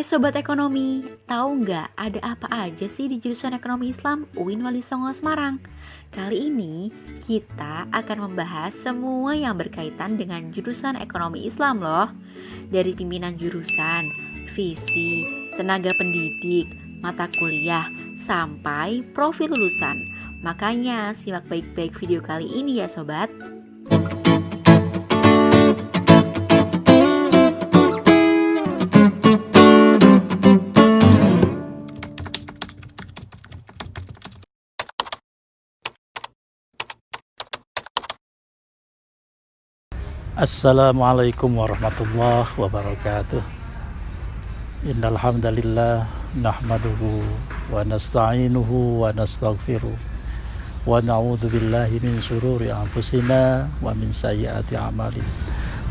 Sobat Ekonomi, tahu nggak ada apa aja sih di jurusan Ekonomi Islam UIN Wali Songo Semarang? Kali ini kita akan membahas semua yang berkaitan dengan jurusan Ekonomi Islam loh. Dari pimpinan jurusan, visi, tenaga pendidik, mata kuliah, sampai profil lulusan. Makanya simak baik-baik video kali ini ya sobat. Assalamualaikum warahmatullahi wabarakatuh. Innal hamdalillah nahmaduhu wa nasta'inuhu wa nastaghfiruh wa na'udzu billahi min syururi anfusina wa min sayyiati a'malina.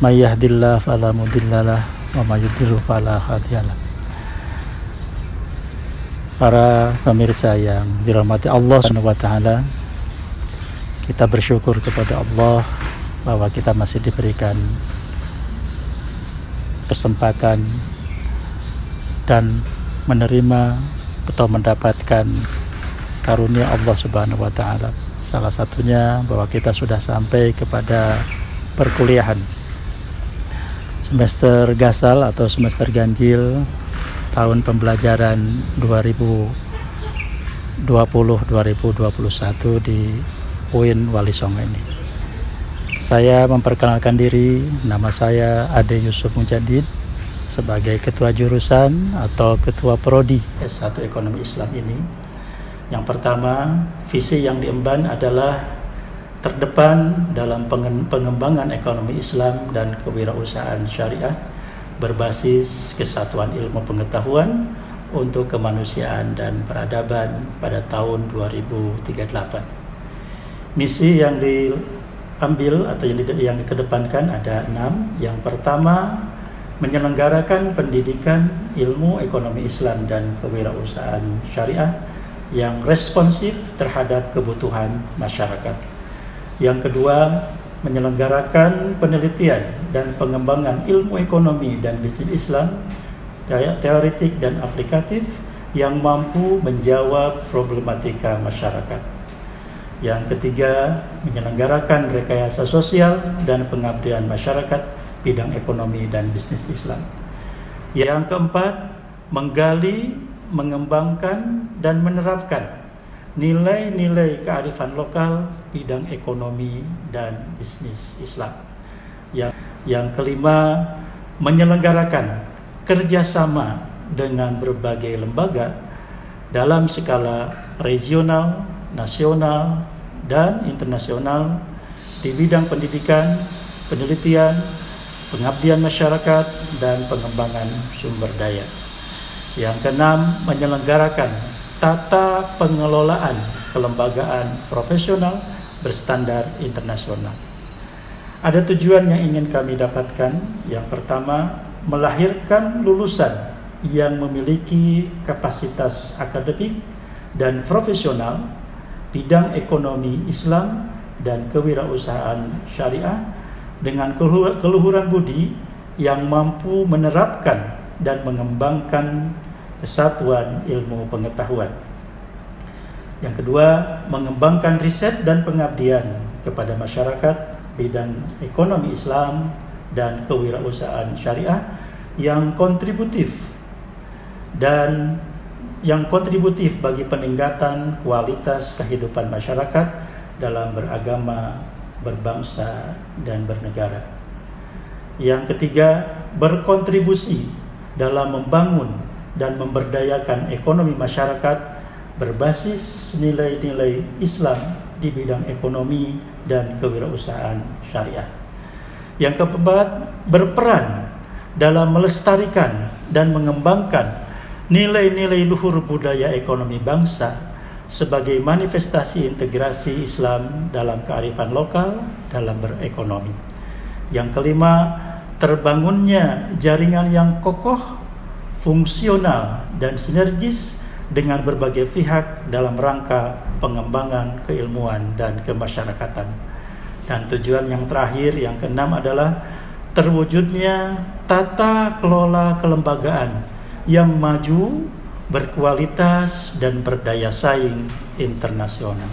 May yahdihillahu fala mudhillalah wa may yudhlil fala hadiyalah. Para pemirsa yang dirahmati Allah Subhanahu wa taala, kita bersyukur kepada Allah bahwa kita masih diberikan kesempatan dan menerima atau mendapatkan karunia Allah Subhanahu wa taala. Salah satunya bahwa kita sudah sampai kepada perkuliahan semester gasal atau semester ganjil tahun pembelajaran 2020-2021 di UIN Wali Songo ini. Saya memperkenalkan diri, nama saya Ade Yusuf Mujadid sebagai Ketua Jurusan atau Ketua Prodi S1 Ekonomi Islam ini. Yang pertama, visi yang diemban adalah terdepan dalam pengembangan ekonomi Islam dan kewirausahaan syariah berbasis kesatuan ilmu pengetahuan untuk kemanusiaan dan peradaban pada tahun 2038. Misi yang diambil atau yang dikedepankan ada 6. Yang pertama, menyelenggarakan pendidikan ilmu ekonomi Islam dan kewirausahaan syariah yang responsif terhadap kebutuhan masyarakat. Yang kedua, menyelenggarakan penelitian dan pengembangan ilmu ekonomi dan bisnis Islam teoretik dan aplikatif yang mampu menjawab problematika masyarakat. Yang ketiga, menyelenggarakan rekayasa sosial dan pengabdian masyarakat bidang ekonomi dan bisnis Islam. Yang keempat, menggali, mengembangkan dan menerapkan nilai-nilai kearifan lokal bidang ekonomi dan bisnis Islam. Yang kelima, menyelenggarakan kerjasama dengan berbagai lembaga dalam skala regional, nasional, dan internasional di bidang pendidikan, penelitian, pengabdian masyarakat, dan pengembangan sumber daya. Yang keenam, menyelenggarakan tata pengelolaan kelembagaan profesional berstandar internasional. Ada tujuan yang ingin kami dapatkan. Yang pertama, melahirkan lulusan yang memiliki kapasitas akademik dan profesional bidang ekonomi Islam dan kewirausahaan syariah dengan keluhuran budi yang mampu menerapkan dan mengembangkan kesatuan ilmu pengetahuan. Yang kedua, mengembangkan riset dan pengabdian kepada masyarakat bidang ekonomi Islam dan kewirausahaan syariah yang kontributif bagi peningkatan kualitas kehidupan masyarakat dalam beragama, berbangsa, dan bernegara. Yang ketiga, berkontribusi dalam membangun dan memberdayakan ekonomi masyarakat berbasis nilai-nilai Islam di bidang ekonomi dan kewirausahaan syariah. Yang keempat, berperan dalam melestarikan dan mengembangkan nilai-nilai luhur budaya ekonomi bangsa sebagai manifestasi integrasi Islam dalam kearifan lokal dalam berekonomi. Yang kelima, terbangunnya jaringan yang kokoh, fungsional, dan sinergis dengan berbagai pihak dalam rangka pengembangan keilmuan dan kemasyarakatan. Dan tujuan yang terakhir, yang keenam adalah terwujudnya tata kelola kelembagaan yang maju, berkualitas, dan berdaya saing internasional.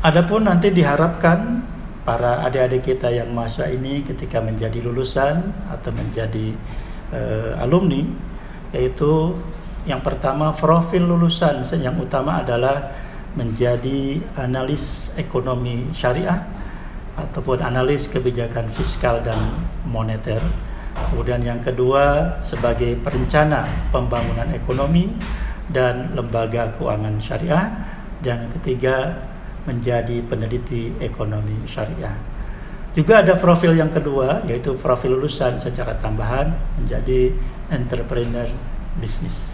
Adapun nanti diharapkan para adik-adik kita yang mahasiswa ini ketika menjadi lulusan atau menjadi alumni, yaitu yang pertama profil lulusan yang utama adalah menjadi analis ekonomi syariah ataupun analis kebijakan fiskal dan moneter. Kemudian yang kedua sebagai perencana pembangunan ekonomi dan lembaga keuangan syariah, dan ketiga menjadi peneliti ekonomi syariah. Juga ada profil yang kedua, yaitu profil lulusan secara tambahan menjadi entrepreneur bisnis.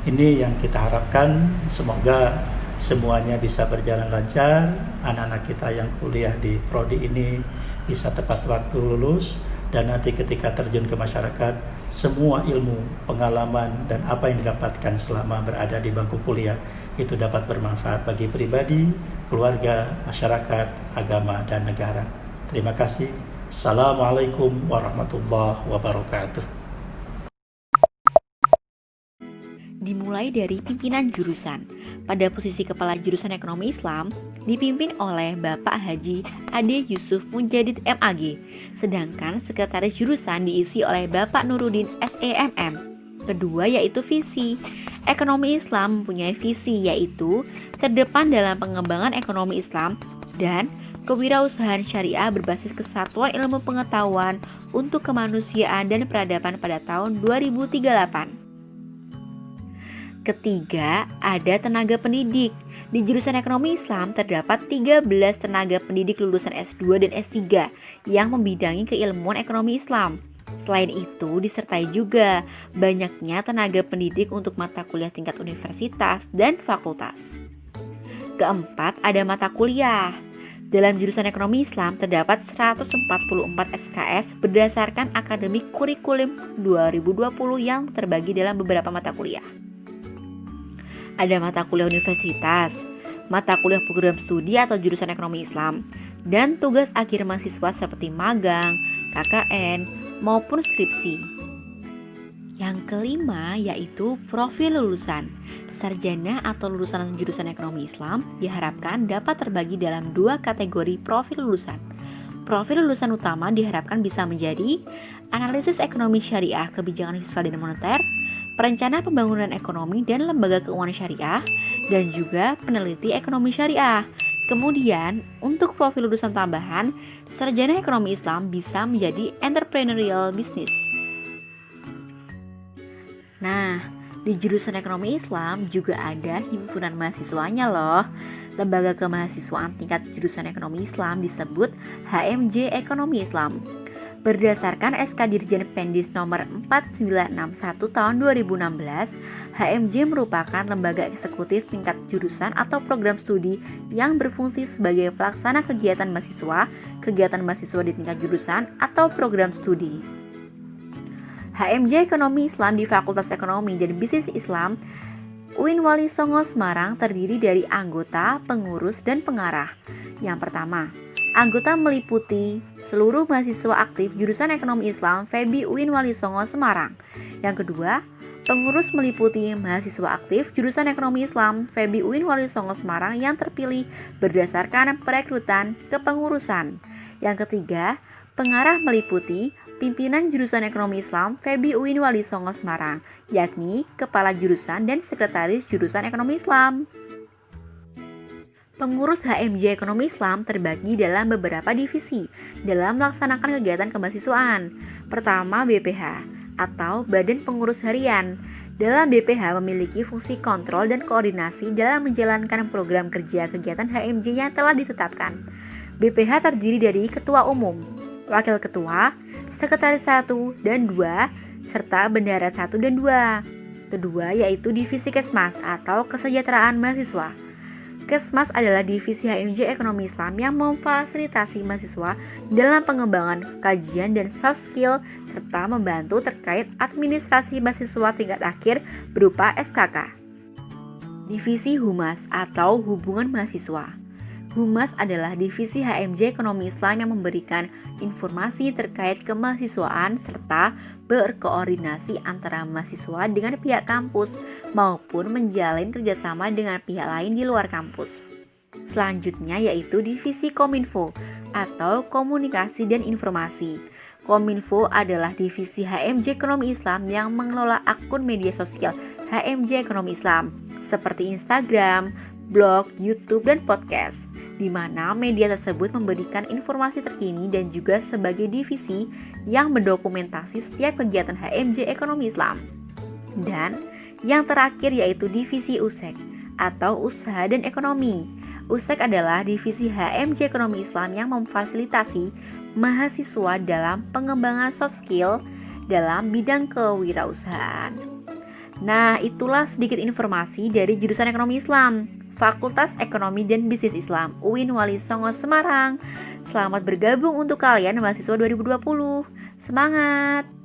Ini yang kita harapkan, semoga semuanya bisa berjalan lancar. Anak-anak kita yang kuliah di prodi ini bisa tepat waktu lulus, dan nanti ketika terjun ke masyarakat, semua ilmu, pengalaman, dan apa yang didapatkan selama berada di bangku kuliah itu dapat bermanfaat bagi pribadi, keluarga, masyarakat, agama, dan negara. Terima kasih. Assalamualaikum warahmatullahi wabarakatuh. Dimulai dari pimpinan jurusan. Pada posisi Kepala Jurusan Ekonomi Islam dipimpin oleh Bapak Haji Ade Yusuf Munjadid MAG, sedangkan Sekretaris Jurusan diisi oleh Bapak Nuruddin SEMM. Kedua yaitu visi. Ekonomi Islam mempunyai visi yaitu terdepan dalam pengembangan ekonomi Islam dan kewirausahaan syariah berbasis kesatuan ilmu pengetahuan untuk kemanusiaan dan peradaban pada tahun 2038. Ketiga, ada tenaga pendidik. Di jurusan ekonomi Islam terdapat 13 tenaga pendidik lulusan S2 dan S3 yang membidangi keilmuan ekonomi Islam. Selain itu, disertai juga banyaknya tenaga pendidik untuk mata kuliah tingkat universitas dan fakultas. Keempat, ada mata kuliah. Dalam jurusan ekonomi Islam terdapat 144 SKS berdasarkan akademik kurikulum 2020 yang terbagi dalam beberapa mata kuliah. Ada mata kuliah universitas, mata kuliah program studi atau jurusan ekonomi Islam, dan tugas akhir mahasiswa seperti magang, KKN, maupun skripsi. Yang kelima yaitu profil lulusan. Sarjana atau lulusan jurusan ekonomi Islam diharapkan dapat terbagi dalam dua kategori profil lulusan. Profil lulusan utama diharapkan bisa menjadi analisis ekonomi syariah, kebijakan fiskal dan moneter, perencana pembangunan ekonomi dan lembaga keuangan syariah, dan juga peneliti ekonomi syariah. Kemudian, untuk profil lulusan tambahan, sarjana ekonomi Islam bisa menjadi entrepreneurial business. Nah, di jurusan ekonomi Islam juga ada himpunan mahasiswanya loh. Lembaga kemahasiswaan tingkat jurusan ekonomi Islam disebut HMJ Ekonomi Islam. Berdasarkan SK Dirjen Pendis nomor 4961 tahun 2016, HMJ merupakan lembaga eksekutif tingkat jurusan atau program studi yang berfungsi sebagai pelaksana kegiatan mahasiswa di tingkat jurusan atau program studi. HMJ Ekonomi Islam di Fakultas Ekonomi dan Bisnis Islam UIN Wali Songo Semarang terdiri dari anggota, pengurus, dan pengarah. Yang pertama, anggota meliputi seluruh mahasiswa aktif jurusan Ekonomi Islam FEBI UIN Wali Songo Semarang. Yang kedua, pengurus meliputi mahasiswa aktif jurusan Ekonomi Islam FEBI UIN Wali Songo Semarang yang terpilih berdasarkan perekrutan kepengurusan. Yang ketiga, pengarah meliputi pimpinan jurusan Ekonomi Islam FEBI UIN Wali Songo Semarang, yakni kepala jurusan dan sekretaris jurusan Ekonomi Islam. Pengurus HMJ Ekonomi Islam terbagi dalam beberapa divisi dalam melaksanakan kegiatan kemahasiswaan. Pertama, BPH atau Badan Pengurus Harian. Dalam BPH memiliki fungsi kontrol dan koordinasi dalam menjalankan program kerja kegiatan HMJ yang telah ditetapkan. BPH terdiri dari Ketua Umum, Wakil Ketua, Sekretaris 1 dan 2, serta Bendahara 1 dan 2. Kedua yaitu Divisi Kesmas atau Kesejahteraan Mahasiswa. Kesmas adalah divisi HMJ Ekonomi Islam yang memfasilitasi mahasiswa dalam pengembangan kajian dan soft skill serta membantu terkait administrasi mahasiswa tingkat akhir berupa SKK. Divisi Humas atau Hubungan Mahasiswa. Humas adalah divisi HMJ Ekonomi Islam yang memberikan informasi terkait kemahasiswaan serta berkoordinasi antara mahasiswa dengan pihak kampus maupun menjalin kerjasama dengan pihak lain di luar kampus. Selanjutnya yaitu divisi Kominfo atau Komunikasi dan Informasi. Kominfo adalah divisi HMJ Ekonomi Islam yang mengelola akun media sosial HMJ Ekonomi Islam seperti Instagram, blog, YouTube, dan podcast, di mana media tersebut memberikan informasi terkini dan juga sebagai divisi yang mendokumentasi setiap kegiatan HMJ Ekonomi Islam. Dan yang terakhir yaitu divisi USEK atau Usaha dan Ekonomi. USEK adalah divisi HMJ Ekonomi Islam yang memfasilitasi mahasiswa dalam pengembangan soft skill dalam bidang kewirausahaan. Nah, itulah sedikit informasi dari jurusan Ekonomi Islam, Fakultas Ekonomi dan Bisnis Islam, UIN Wali Songo Semarang. Selamat bergabung untuk kalian mahasiswa 2020. Semangat!